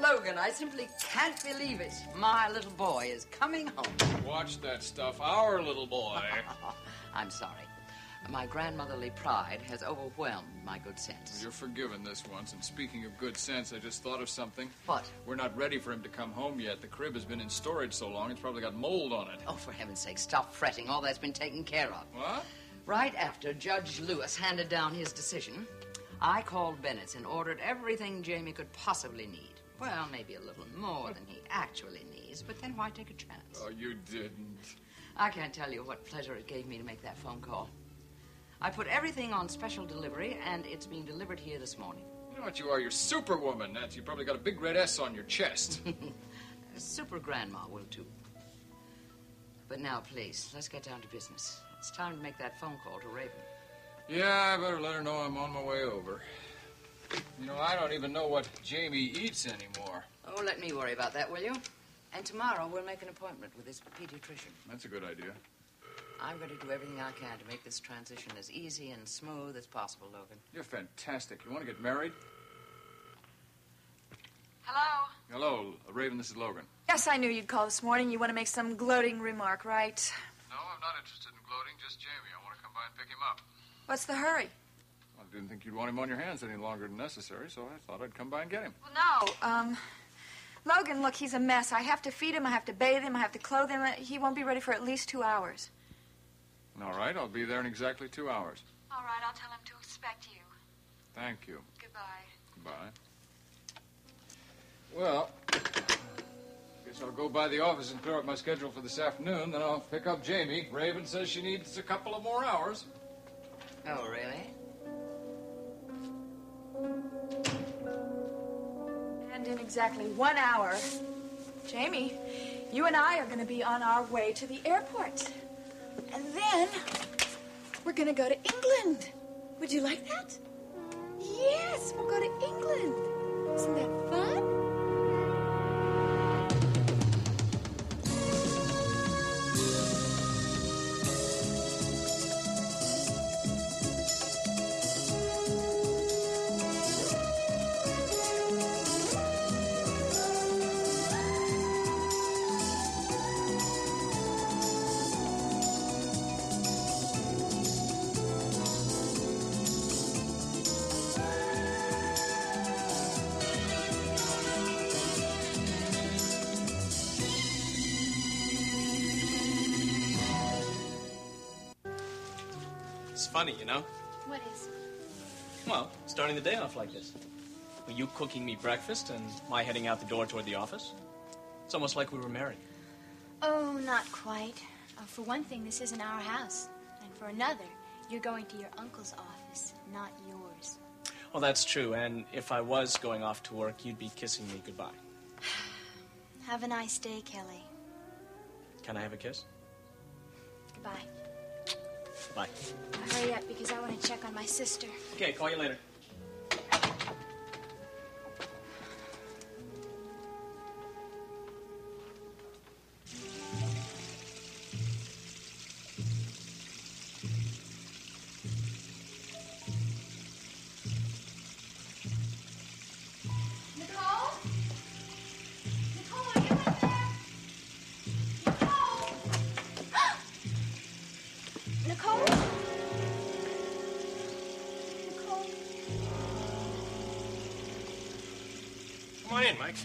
Logan, I simply can't believe it. My little boy is coming home. Watch that stuff. Our little boy. I'm sorry. My grandmotherly pride has overwhelmed my good sense. You're forgiven this once. And speaking of good sense, I just thought of something. What? We're not ready for him to come home yet. The crib has been in storage so long, it's probably got mold on it. Oh, for heaven's sake, stop fretting. All that's been taken care of. What? Right after Judge Lewis handed down his decision, I called Bennett's and ordered everything Jaimey could possibly need. Well, maybe a little more than he actually needs, but then why take a chance? Oh, you didn't. I can't tell you what pleasure it gave me to make that phone call. I put everything on special delivery, and it's being delivered here this morning. You know what you are? You're Superwoman. That's, you probably got a big red S on your chest. Super Grandma will, too. But now, please, let's get down to business. It's time to make that phone call to Raven. Yeah, I better let her know I'm on my way over. You know, I don't even know what Jaimey eats anymore. Oh, let me worry about that, will you? And tomorrow we'll make an appointment with his pediatrician. That's a good idea. I'm going to do everything I can to make this transition as easy and smooth as possible, Logan. You're fantastic. You want to get married? Hello? Hello, Raven, this is Logan. Yes, I knew you'd call this morning. You want to make some gloating remark, right? No, I'm not interested in gloating, just Jaimey. I want to come by and pick him up. What's the hurry? I didn't think you'd want him on your hands any longer than necessary, so I thought I'd come by and get him. Well, no. Logan, look, he's a mess. I have to feed him, I have to bathe him, I have to clothe him. He won't be ready for at least 2 hours. All right, I'll be there in exactly 2 hours. All right, I'll tell him to expect you. Thank you. Goodbye. Goodbye. Well, guess I'll go by the office and clear up my schedule for this afternoon, then I'll pick up Jaimey. Raven says she needs a couple of more hours. Oh, really? And in exactly 1 hour, Jaimey, you and I are going to be on our way to the airport. And then we're going to go to England. Would you like that? Yes, we'll go to England. Isn't that fun? It's funny, you know? What is? Well, starting the day off like this. With you cooking me breakfast and my heading out the door toward the office. It's almost like we were married. Oh, not quite. For one thing, this isn't our house. And for another, you're going to your uncle's office, not yours. Well, that's true. And if I was going off to work, you'd be kissing me goodbye. Have a nice day, Kelly. Can I have a kiss? Goodbye. Bye. Hurry up, because I want to check on my sister. Okay, call you later. Nicole? Nicole, are you in there? Nicole? Nicole? Nicole? Come on in, Mike.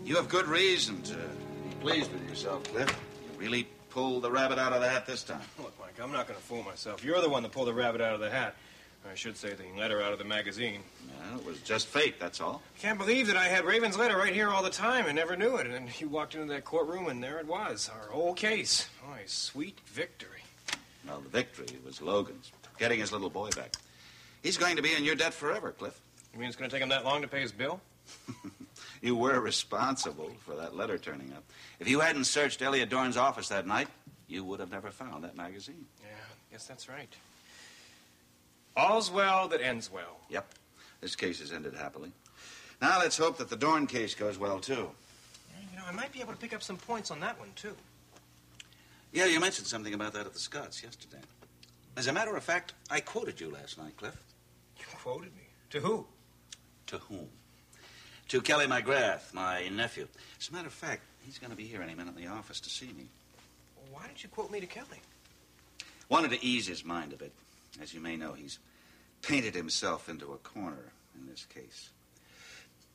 You have good reason to be pleased with yourself, Cliff. You really pulled the rabbit out of the hat this time. Look, Mike, I'm not going to fool myself. You're the one that pulled the rabbit out of the hat. Or I should say the letter out of the magazine. Well, it was just fate, that's all. Can't believe that I had Raven's letter right here all the time and never knew it. And then you walked into that courtroom and there it was, our old case. Oh, a sweet victory. Well, the victory was Logan's, getting his little boy back. He's going to be in your debt forever, Cliff. You mean it's going to take him that long to pay his bill? You were responsible for that letter turning up. If you hadn't searched Elliot Dorn's office that night, you would have never found that magazine. Yeah, I guess that's right. All's well that ends well. Yep. This case has ended happily. Now let's hope that the Dorn case goes well, too. Yeah, you know, I might be able to pick up some points on that one, too. Yeah, you mentioned something about that at the Scotts yesterday. As a matter of fact, I quoted you last night, Cliff. You quoted me. To who? To whom? To Kelly McGrath, my nephew. As a matter of fact, he's going to be here any minute in the office to see me. Well, why didn't you quote me to Kelly? Wanted to ease his mind a bit. As you may know, he's painted himself into a corner in this case.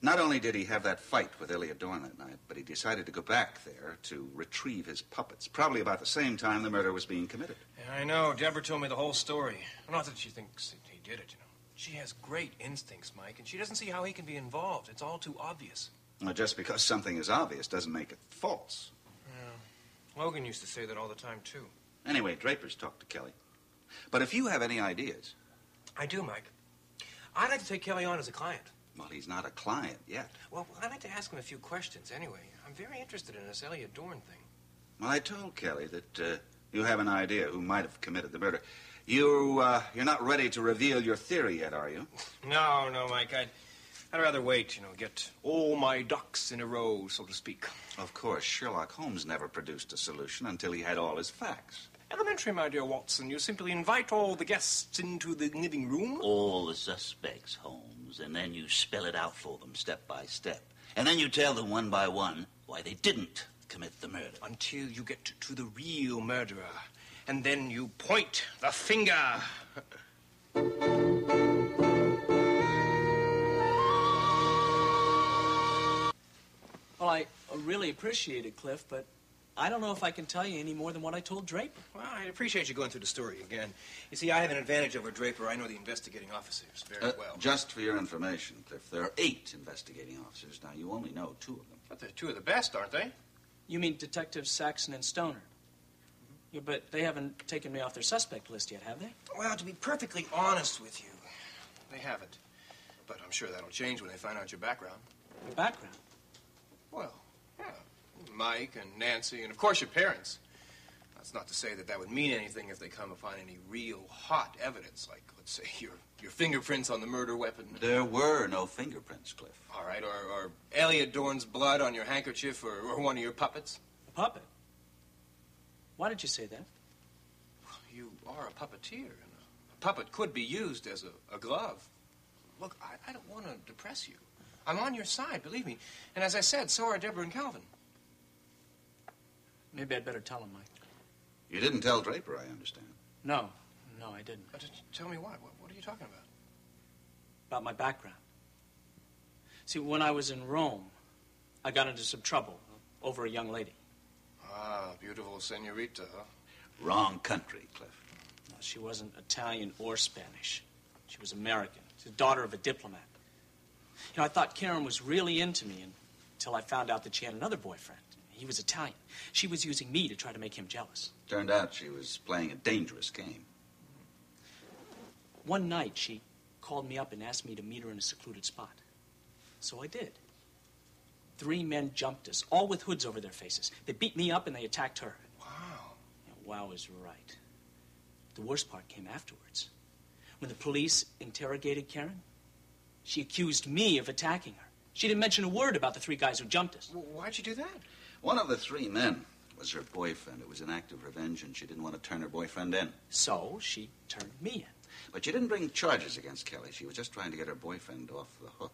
Not only did he have that fight with Elliot Dorn that night, but he decided to go back there to retrieve his puppets, probably about the same time the murder was being committed. Yeah, I know. Deborah told me the whole story. Not that she thinks he did it, you know. She has great instincts, Mike, and she doesn't see how he can be involved. It's all too obvious. Well, just because something is obvious doesn't make it false. Yeah. Logan used to say that all the time, too. Anyway, Draper's talked to Kelly. But if you have any ideas... I do, Mike. I'd like to take Kelly on as a client. Well, he's not a client yet. Well, I'd like to ask him a few questions anyway. I'm very interested in this Elliot Dorn thing. Well, I told Kelly that you have an idea who might have committed the murder. You're not ready to reveal your theory yet, are you? No, Mike. I'd rather wait, you know, get all my ducks in a row, so to speak. Of course, Sherlock Holmes never produced a solution until he had all his facts. Elementary, my dear Watson. You simply invite all the guests into the living room. All the suspects, Holmes, and then you spell it out for them step by step. And then you tell them one by one why they didn't commit the murder. Until you get to the real murderer. And then you point the finger. Well, I really appreciate it, Cliff, but I don't know if I can tell you any more than what I told Draper. Well, I appreciate you going through the story again. You see, I have an advantage over Draper. I know the investigating officers very well. Just for your information, Cliff, there are 8 investigating officers. Now, you only know 2 of them. But they're 2 of the best, aren't they? You mean Detectives Saxon and Stoner? Yeah, but they haven't taken me off their suspect list yet, have they? Well, to be perfectly honest with you, they haven't. But I'm sure that'll change when they find out your background. Your background? Well, yeah. Mike and Nancy and, of course, your parents. That's not to say that would mean anything if they come upon any real hot evidence, like, let's say, your fingerprints on the murder weapon. There were no fingerprints, Cliff. All right, or Elliot Dorn's blood on your handkerchief or one of your puppets. A puppet? Why did you say that? You are a puppeteer, and a puppet could be used as a glove. Look, I don't want to depress you. I'm on your side, believe me. And as I said, so are Deborah and Calvin. Maybe I'd better tell him, Mike. You didn't tell Draper, I understand. No, I didn't. Tell me what? What are you talking about? About my background. See, when I was in Rome, I got into some trouble over a young lady. Ah, beautiful senorita, huh? Wrong country, Cliff. No, she wasn't Italian or Spanish. She was American. She's the daughter of a diplomat. You know, I thought Karen was really into me until I found out that she had another boyfriend. He was Italian. She was using me to try to make him jealous. Turned out she was playing a dangerous game. One night, she called me up and asked me to meet her in a secluded spot. So I did. 3 men jumped us, all with hoods over their faces. They beat me up and they attacked her. Wow. Yeah, wow is right. The worst part came afterwards. When the police interrogated Karen, she accused me of attacking her. She didn't mention a word about the 3 guys who jumped us. Well, why'd you do that? One of the 3 men was her boyfriend. It was an act of revenge, and she didn't want to turn her boyfriend in. So she turned me in. But she didn't bring charges against Kelly. She was just trying to get her boyfriend off the hook.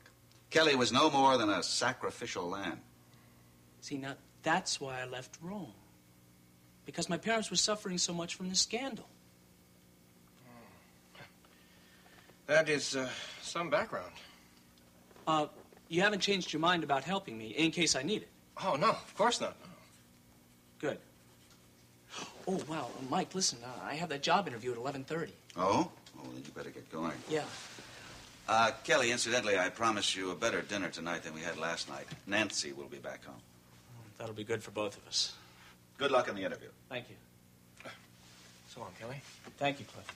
Kelly was no more than a sacrificial lamb. See, now, that's why I left Rome. Because my parents were suffering so much from the scandal. That is some background. You haven't changed your mind about helping me in case I need it? Oh, no, of course not. No. Good. Oh, wow, Mike, listen, I have that job interview at 11:30. Oh? Well, then you better get going. Yeah. Kelly, incidentally, I promise you a better dinner tonight than we had last night. Nancy will be back home. That'll be good for both of us. Good luck in the interview. Thank you. So long, Kelly. Thank you, Cliff.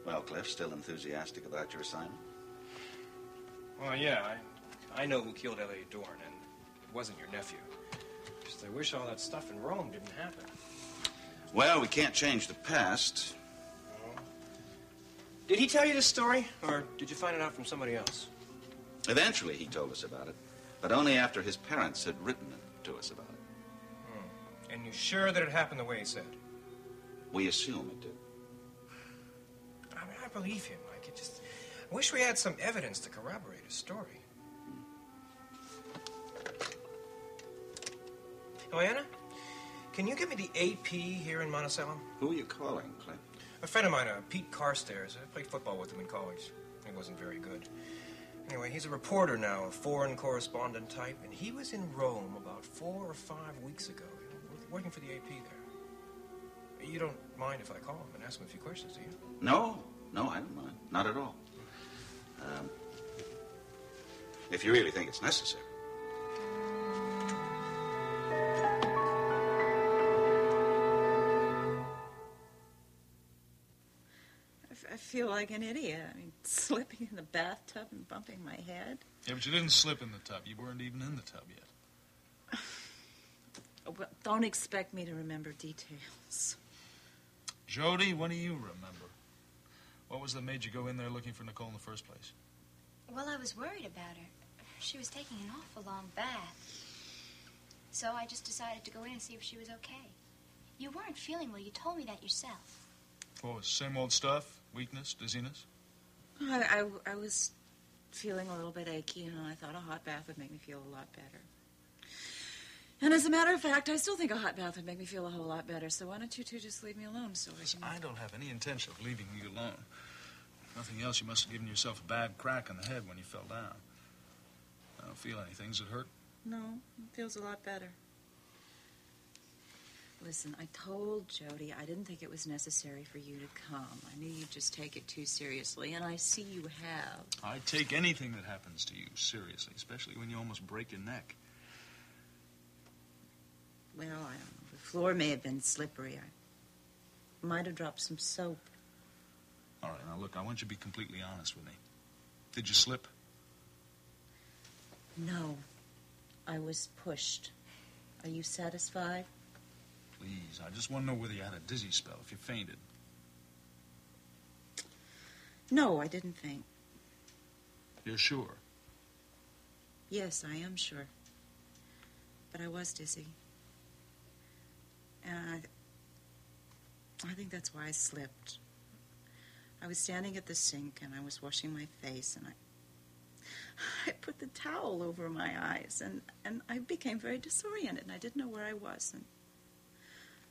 Well, Cliff, still enthusiastic about your assignment? Well, yeah, I know who killed Elliot Dorn, and it wasn't your nephew. Just I wish all that stuff in Rome didn't happen. Well, we can't change the past. No. Did he tell you this story, or did you find it out from somebody else? Eventually, he told us about it, but only after his parents had written to us about it. And you sure that it happened the way he said? We assume it did. I mean, can't believe him, Mike. I wish we had some evidence to corroborate his story. Oh, Anna, can you give me the AP here in Monticello? Who are you calling, Clint? A friend of mine, Pete Carstairs. I played football with him in college. He wasn't very good. Anyway, he's a reporter now, a foreign correspondent type, and he was in Rome about 4 or 5 weeks ago, working for the AP there. You don't mind if I call him and ask him a few questions, do you? No, I don't mind. Not at all. If you really think it's necessary. I feel like an idiot. I mean, slipping in the bathtub and bumping my head. Yeah, but you didn't slip in the tub. You weren't even in the tub yet. Well, don't expect me to remember details. Jody, what do you remember? What was that made you go in there looking for Nicole in the first place? Well, I was worried about her. She was taking an awful long bath. So I just decided to go in and see if she was okay. You weren't feeling well. You told me that yourself. What was same old stuff? Weakness, dizziness? I was feeling a little bit achy, and I thought a hot bath would make me feel a lot better. And as a matter of fact, I still think a hot bath would make me feel a whole lot better. So why don't you two just leave me alone so I can... I don't have any intention of leaving you alone. If nothing else, you must have given yourself a bad crack on the head when you fell down. I don't feel anything. Does it hurt? No, it feels a lot better. Listen, I told Jody I didn't think it was necessary for you to come. I knew you'd just take it too seriously, and I see you have. I take anything that happens to you seriously, especially when you almost break your neck. Well, I don't know. The floor may have been slippery. I might have dropped some soap. All right, now look, I want you to be completely honest with me. Did you slip? No. I was pushed. Are you satisfied? Please, I just want to know whether you had a dizzy spell, if you fainted. No, I didn't faint. You're sure? Yes, I am sure. But I was dizzy. And I think that's why I slipped. I was standing at the sink, and I was washing my face, and I put the towel over my eyes, and I became very disoriented, and I didn't know where I was, and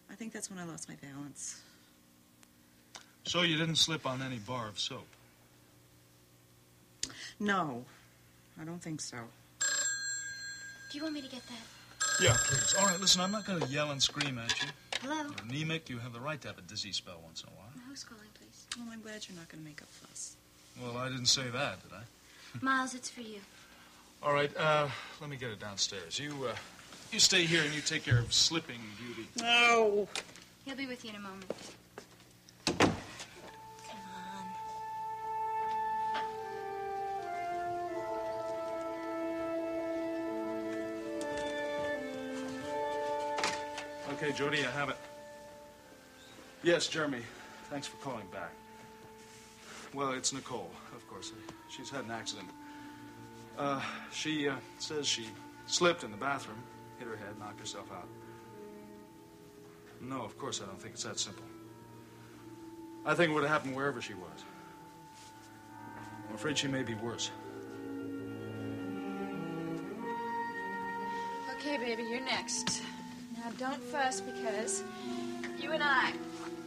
I think that's when I lost my balance. So you didn't slip on any bar of soap? No, I don't think so. Do you want me to get that? Yeah, please. All right, listen, I'm not going to yell and scream at you. Hello? You're anemic. You have the right to have a dizzy spell once in a while. Who's calling, please? Well, I'm glad you're not going to make a fuss. Well, I didn't say that, did I? Miles, it's for you. All right, let me get it downstairs. You stay here and you take care of slipping, Beauty. No. He'll be with you in a moment. Come on. Okay, Jody, I have it. Yes, Jeremy. Thanks for calling back. Well, it's Nicole, of course. She's had an accident. She says she slipped in the bathroom, hit her head, knocked herself out. No, of course I don't think it's that simple. I think it would have happened wherever she was. I'm afraid she may be worse. Okay, baby, you're next. Now, don't fuss, because you and I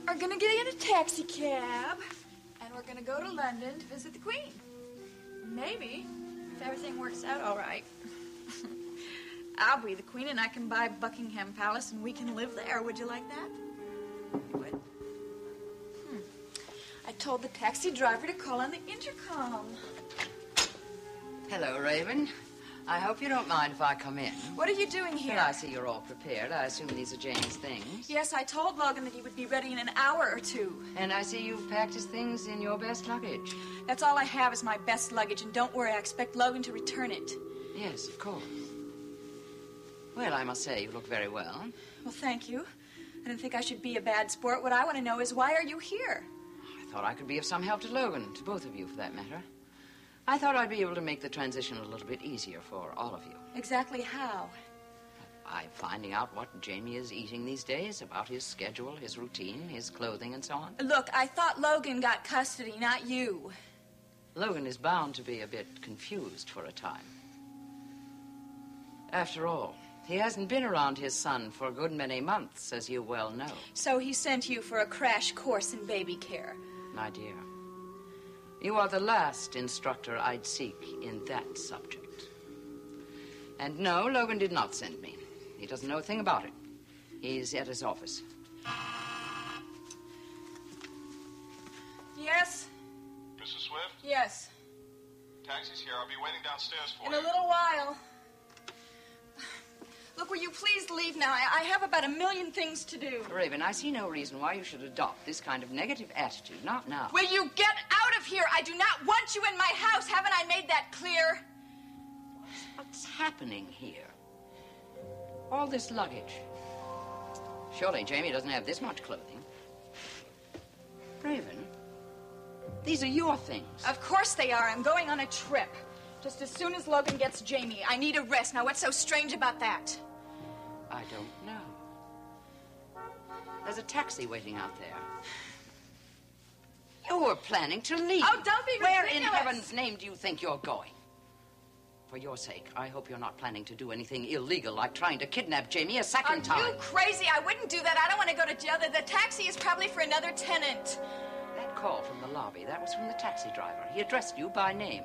are gonna get in a taxi cab, and we're gonna go to London to visit the Queen. Maybe, if everything works out all right, I'll be the Queen, and I can buy Buckingham Palace, and we can live there. Would you like that? You would? I told the taxi driver to call on the intercom. Hello, Raven. I hope you don't mind if I come in. What are you doing here? Well, I see you're all prepared. I assume these are Jane's things. Yes, I told Logan that he would be ready in an hour or two. And I see you've packed his things in your best luggage. That's all I have is my best luggage, and don't worry, I expect Logan to return it. Yes, of course. Well, I must say you look very well. Well, thank you. I didn't think I should be a bad sport. What I want to know is, why are you here? I thought I could be of some help to Logan, to both of you, for that matter. I thought I'd be able to make the transition a little bit easier for all of you. Exactly how? By finding out what Jaimey is eating these days, about his schedule, his routine, his clothing, and so on. Look, I thought Logan got custody, not you. Logan is bound to be a bit confused for a time. After all, he hasn't been around his son for a good many months, as you well know. So he sent you for a crash course in baby care. My dear, you are the last instructor I'd seek in that subject. And no, Logan did not send me. He doesn't know a thing about it. He's at his office. Yes? Mrs. Swift? Yes. Taxi's here. I'll be waiting downstairs for In you. a little while. Look, will you please leave now? I have about 1,000,000 things to do. Raven, I see no reason why you should adopt this kind of negative attitude. Not now. Will you get out of here? I do not want you in my house. Haven't I made that clear? What's happening here? All this luggage. Surely Jaimey doesn't have this much clothing. Raven, these are your things. Of course they are. I'm going on a trip. Just as soon as Logan gets Jaimey. I need a rest. Now, what's so strange about that? I don't know. There's a taxi waiting out there. You were planning to leave. Oh, don't be Where ridiculous. in heaven's name do you think you're going? For your sake, I hope you're not planning to do anything illegal like trying to kidnap Jaimey a second time. Are you crazy? I wouldn't do that. I don't want to go to jail. The taxi is probably for another tenant. That call from the lobby, that was from the taxi driver. He addressed you by name.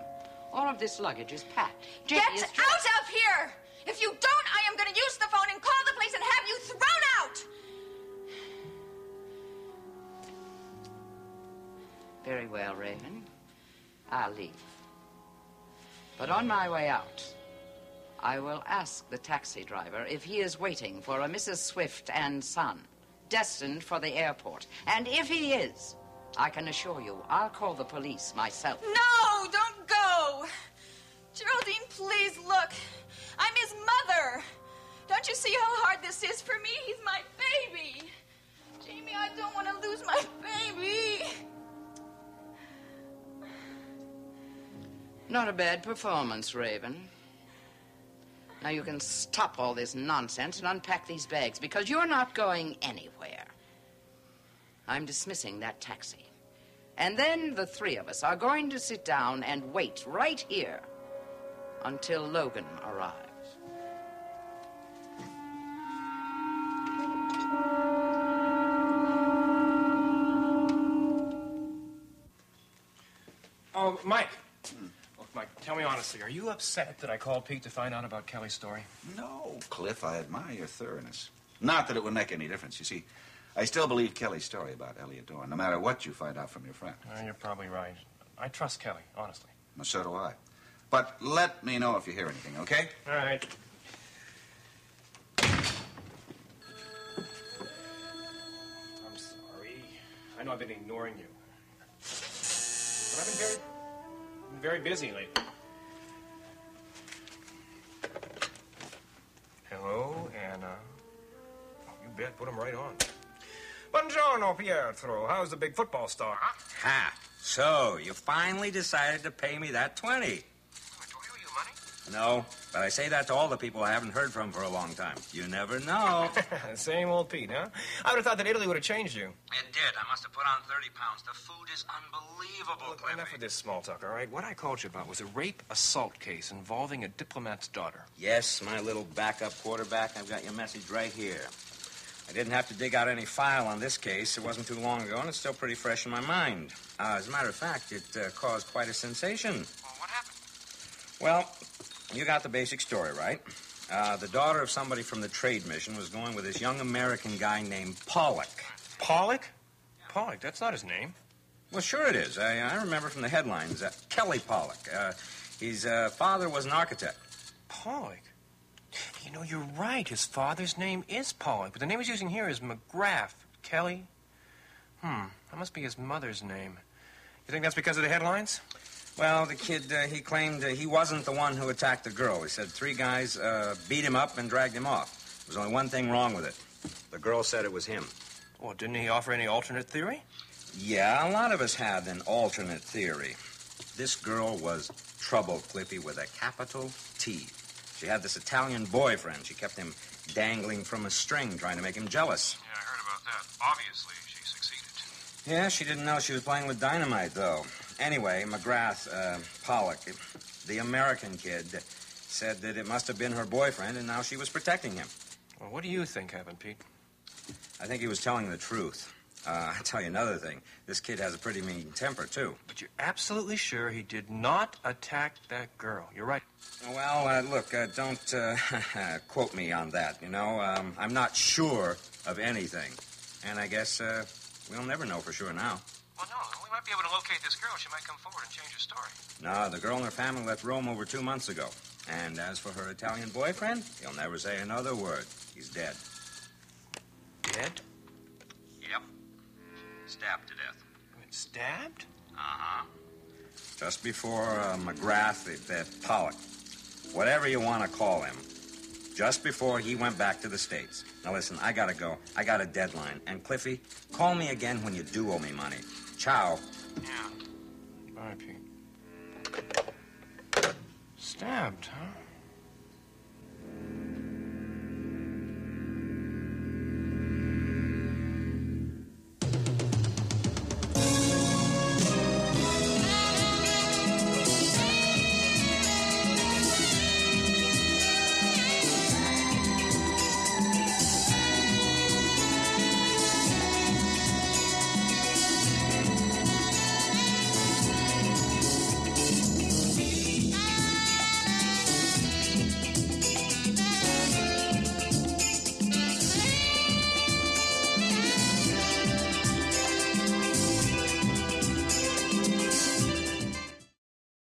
All of this luggage is packed. Get out of here! If you don't, I am going to use the phone and call the police and have you thrown out! Very well, Raven. I'll leave. But on my way out, I will ask the taxi driver if he is waiting for a Mrs. Swift and son, destined for the airport. And if he is, I can assure you, I'll call the police myself. No, don't go! Geraldine, please look. I'm his mother. Don't you see how hard this is for me? He's my baby. Jaimey, I don't want to lose my baby. Not a bad performance, Raven. Now you can stop all this nonsense and unpack these bags, because you're not going anywhere. I'm dismissing that taxi. And then the three of us are going to sit down and wait right here until Logan arrives. Oh, Mike. Look, Mike, tell me honestly, are you upset that I called Pete to find out about Kelly's story? No, Cliff, I admire your thoroughness. Not that it would make any difference. You see, I still believe Kelly's story about Elliot Dorn, no matter what you find out from your friend. You're probably right. I trust Kelly, honestly. Well, so do I. But let me know if you hear anything, okay? All right. I'm sorry. I know I've been ignoring you. But I've been very busy lately. Hello, Anna. Oh, you bet. Put him right on. Buongiorno, Pietro. How's the big football star? Huh? Ha! So, you finally decided to pay me that 20. Do I owe you money? No, but I say that to all the people I haven't heard from for a long time. You never know. Same old Pete, huh? I would have thought that Italy would have changed you. It did. I must have put on 30 pounds. The food is unbelievable, Look, Cliffy. enough of this small talk, all right? What I called you about was a rape-assault case involving a diplomat's daughter. Yes, my little backup quarterback. I've got your message right here. I didn't have to dig out any file on this case. It wasn't too long ago, and it's still pretty fresh in my mind. As a matter of fact, it caused quite a sensation. Well, what happened? Well, you got the basic story, right? The daughter of somebody from the trade mission was going with this young American guy named Pollock. Pollock? Pollock, that's not his name. Well, sure it is. I remember from the headlines. Kelly Pollock. His father was an architect. Pollock? You know, you're right. His father's name is Pollock, but the name he's using here is McGrath. Kelly? That must be his mother's name. You think that's because of the headlines? Well, the kid, he claimed he wasn't the one who attacked the girl. He said 3 guys beat him up and dragged him off. There was only one thing wrong with it. The girl said it was him. Well, didn't he offer any alternate theory? Yeah, a lot of us had an alternate theory. This girl was trouble, Cliffy, with a capital T. She had this Italian boyfriend. She kept him dangling from a string, trying to make him jealous. Yeah, I heard about that. Obviously, she succeeded. Yeah, she didn't know she was playing with dynamite, though. Anyway, Pollock, the American kid, said that it must have been her boyfriend, and now she was protecting him. Well, what do you think happened, Pete? I think he was telling the truth. I'll tell you another thing. This kid has a pretty mean temper, too. But you're absolutely sure he did not attack that girl. You're right. Well, look, don't quote me on that, you know. I'm not sure of anything. And I guess we'll never know for sure now. Well, no, we might be able to locate this girl. She might come forward and change her story. No, the girl and her family left Rome over 2 months ago. And as for her Italian boyfriend, he'll never say another word. He's dead. Dead? Yep. Stabbed to death. I mean, stabbed? Uh-huh. Just before Pollock, whatever you want to call him, just before he went back to the States. Now, listen, I gotta go. I got a deadline. And, Cliffy, call me again when you do owe me money. Ciao. Yeah. Bye, Pete. Stabbed, huh?